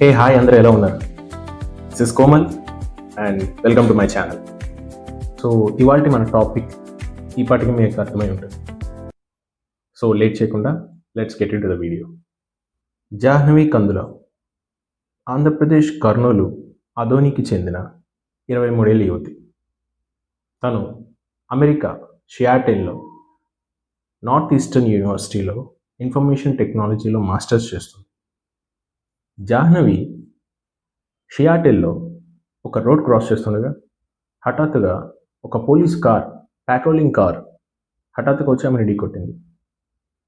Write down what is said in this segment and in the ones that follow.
Hey hi అందరూ ఎలా ఉన్నారు? This is Komal and welcome to my channel. So ఇవాళ మన టాపిక్ ఈ పాటికి మీకు అర్థమై ఉంటుంది. సో లేట్ చేయకుండా let's get in to the video. Jahnavi కందుల ఆంధ్రప్రదేశ్ కర్నూలు అదోనికి చెందిన 23 ఏళ్ల యువతి. తను అమెరికా షియాటిల్లో నార్త్ ఈస్టర్న్ యూనివర్సిటీలో ఇన్ఫర్మేషన్ టెక్నాలజీలో మాస్టర్స్ చేస్తుంది. జాహ్నవి షియాటిల్లో ఒక రోడ్ క్రాస్ చేస్తుండగా హఠాత్తుగా ఒక పోలీస్ కార్, పెట్రోలింగ్ కార్ హఠాత్తుగా వచ్చి ఆమెను ఢీకొట్టింది.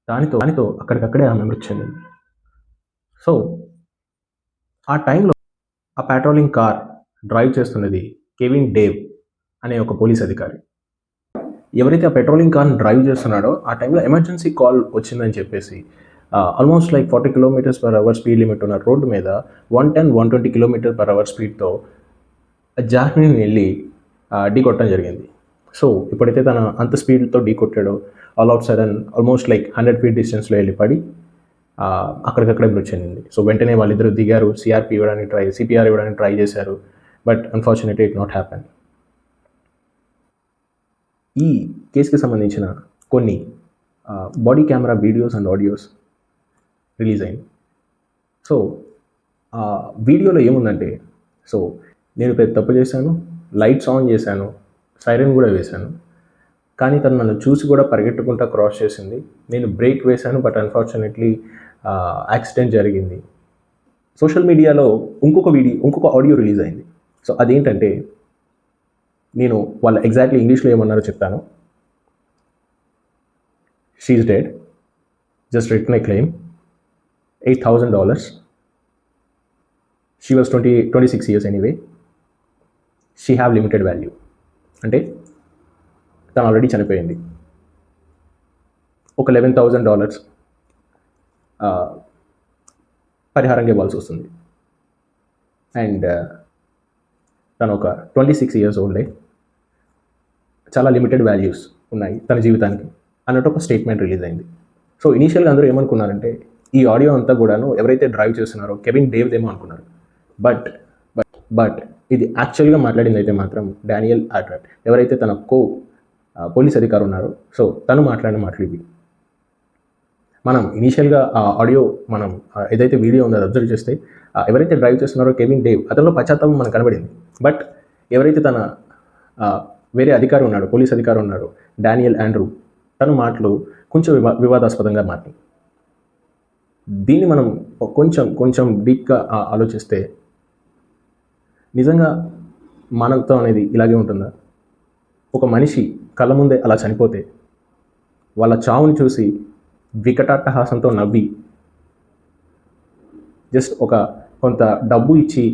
దానితో అక్కడికక్కడే ఆమె మృతి చెందింది. సో ఆ టైంలో ఆ పెట్రోలింగ్ కార్ డ్రైవ్ చేస్తున్నది కెవిన్ డేవ్ అనే ఒక పోలీస్ అధికారి. ఎవరైతే ఆ పెట్రోలింగ్ కార్ని డ్రైవ్ చేస్తున్నాడో ఆ టైంలో ఎమర్జెన్సీ కాల్ వచ్చిందని చెప్పేసి almost like 40 km/h speed limit ఉన్న రోడ్డు మీద 110-120 km/h స్పీడ్తో జాహ్నవిని వెళ్ళి ఢీకొట్టడం జరిగింది. సో ఎప్పుడైతే తన అంత స్పీడ్తో ఢీకొట్టాడో all out sudden almost like 100 feet డిస్టెన్స్లో వెళ్ళి పడి అక్కడికక్కడే మృతి చెందింది. సో వెంటనే వాళ్ళిద్దరూ దిగారు, సిపిఆర్ ఇవ్వడానికి ట్రై చేశారు. But unfortunately it not happen. ఈ కేసుకి సంబంధించిన కొన్ని body camera videos and audios release అయింది. సో ఆ వీడియోలో ఏముందంటే, సో నేను పెద్ద తప్పు చేశాను, లైట్స్ ఆన్ చేశాను, సైరన్ కూడా వేశాను, కానీ తను నన్ను చూసి కూడా పరిగెట్టుకుంటా క్రాస్ చేసింది. నేను బ్రేక్ వేశాను, బట్ అన్ఫార్చునేట్లీ యాక్సిడెంట్ జరిగింది. సోషల్ మీడియాలో ఇంకొక ఆడియో రిలీజ్ అయింది. సో అదేంటంటే, నేను వాళ్ళ ఎగ్జాక్ట్లీ ఇంగ్లీష్లో ఏమన్నారో చెప్తాను. She's dead, just written a claim $8,000. She was 26 years anyway. She have limited value. అంటే తను ఆల్రెడీ చనిపోయింది. ఒక $11,000 పరిహారంగా ఇవ్వాల్సి వస్తుంది. అండ్ తను ఒక 26 years ఓల్డే. చాలా లిమిటెడ్ వాల్యూస్ ఉన్నాయి తన జీవితానికి అన్నట్టు ఒక స్టేట్మెంట్ రిలీజ్ అయింది. సో ఇనీషియల్గా అందరూ ఏమనుకున్నారంటే, ఈ ఆడియో అంతా కూడాను ఎవరైతే డ్రైవ్ చేస్తున్నారో కెవిన్ డేవ్దేమో అనుకున్నారు. బట్ ఇది యాక్చువల్గా మాట్లాడింది అయితే మాత్రం డానియల్ ఆర్ట్రాట్, ఎవరైతే తన పోలీస్ అధికారి ఉన్నారో, సో తను మాట్లాడిన మాటలు ఇవి. మనం ఇనీషియల్గా ఆ ఆడియో మనం ఏదైతే వీడియో ఉందో అది అబ్జర్వ్ చేస్తే ఎవరైతే డ్రైవ్ చేస్తున్నారో కెవిన్ డేవ్, అతనిలో పశ్చాత్తాపం మనకు కనబడింది. బట్ ఎవరైతే తన వేరే అధికారి ఉన్నాడో, పోలీస్ అధికారి ఉన్నాడో, డానియల్ ఆండ్రూ, తన మాటలు కొంచెం వివాదాస్పదంగా మారినాయి. దీన్ని మనం కొంచెం డీప్గా ఆలోచిస్తే నిజంగా మానవత్వం అనేది ఇలాగే ఉంటుందా? ఒక మనిషి కళ్ళ ముందే అలా చనిపోతే వాళ్ళ చావుని చూసి వికటాట్టహాసంతో నవ్వి జస్ట్ కొంత డబ్బు ఇచ్చి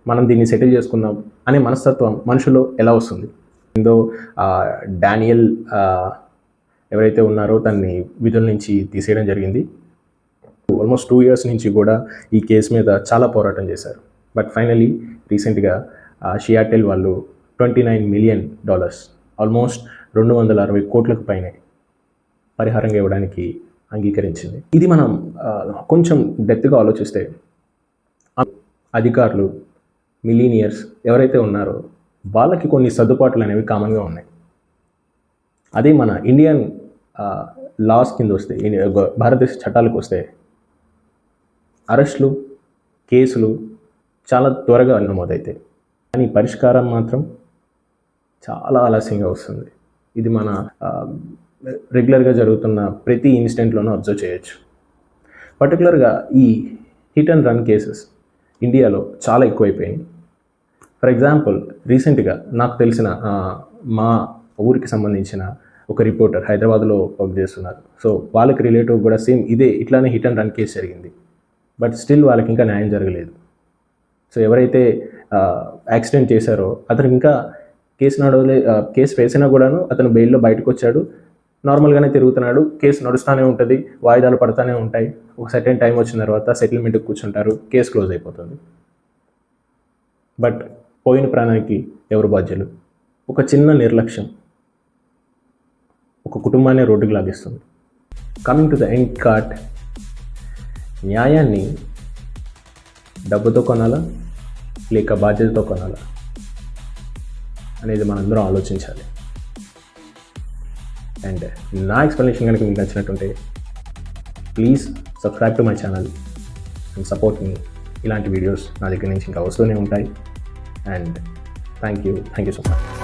మనం దీన్ని సెటిల్ చేసుకుందాం అనే మనస్తత్వం మనుషుల్లో ఎలా వస్తుంది? ఇందో డానియల్ ఎవరైతే ఉన్నారో తన్ని విధుల నుంచి తీసేయడం జరిగింది. ఆల్మోస్ట్ 2 years నుంచి కూడా ఈ కేసు మీద చాలా పోరాటం చేశారు. బట్ ఫైనలీ రీసెంట్గా షియాటిల్ వాళ్ళు $29 million, ఆల్మోస్ట్ 260 కోట్లకు పైనే పరిహారంగా ఇవ్వడానికి అంగీకరించింది. ఇది మనం కొంచెం డెప్త్గా ఆలోచిస్తే అధికారులు, మిలీనియర్స్ ఎవరైతే ఉన్నారో వాళ్ళకి కొన్ని సర్దుబాట్లు అనేవి కామన్గా ఉన్నాయి. అదే మన ఇండియన్ లాస్ కింద వస్తే, భారతదేశ చట్టాలకు వస్తే అరెస్టులు, కేసులు చాలా త్వరగా నమోదవుతాయి, కానీ పరిష్కారం మాత్రం చాలా ఆలస్యంగా వస్తుంది. ఇది మన రెగ్యులర్గా జరుగుతున్న ప్రతి ఇన్సిడెంట్లోనూ అబ్జర్వ్ చేయొచ్చు. పర్టికులర్గా ఈ హిట్ అండ్ రన్ కేసెస్ ఇండియాలో చాలా ఎక్కువైపోయాయి. ఫర్ ఎగ్జాంపుల్, రీసెంట్గా నాకు తెలిసిన మా ఊరికి సంబంధించిన ఒక రిపోర్టర్ హైదరాబాద్లో వర్క్ చేస్తున్నారు. సో వాళ్ళకి రిలేటివ్ కూడా సేమ్ ఇట్లానే హిట్ అండ్ రన్ కేసు జరిగింది. బట్ స్టిల్ వాళ్ళకి ఇంకా న్యాయం జరగలేదు. సో ఎవరైతే యాక్సిడెంట్ చేశారో అతనికి ఇంకా కేసు వేసినా కూడాను అతను బెయిల్లో బయటకు వచ్చాడు, నార్మల్గానే తిరుగుతున్నాడు. కేసు నడుస్తూనే ఉంటుంది, వాయిదాలు పడుతూనే ఉంటాయి. ఒక సర్టెన్ టైం వచ్చిన తర్వాత సెటిల్మెంట్కి కూర్చుంటారు, కేసు క్లోజ్ అయిపోతుంది. బట్ పోయిన ప్రాణానికి ఎవరు బాధ్యులు? ఒక చిన్న నిర్లక్ష్యం ఒక కుటుంబాన్ని రోడ్డుకి లాగేస్తుంది. Coming to the end cart, న్యాయాన్ని డబ్బుతో కొనాలా లేక బాధ్యతతో కొనాలా అనేది మనందరం ఆలోచించాలి. అండ్ నా ఎక్స్ప్లెనేషన్ కనుక మీకు నచ్చినట్టుంటే please subscribe to my channel and support me. ఇలాంటి వీడియోస్ నా దగ్గర నుంచి ఇంకా వస్తూనే ఉంటాయి. And thank you so much.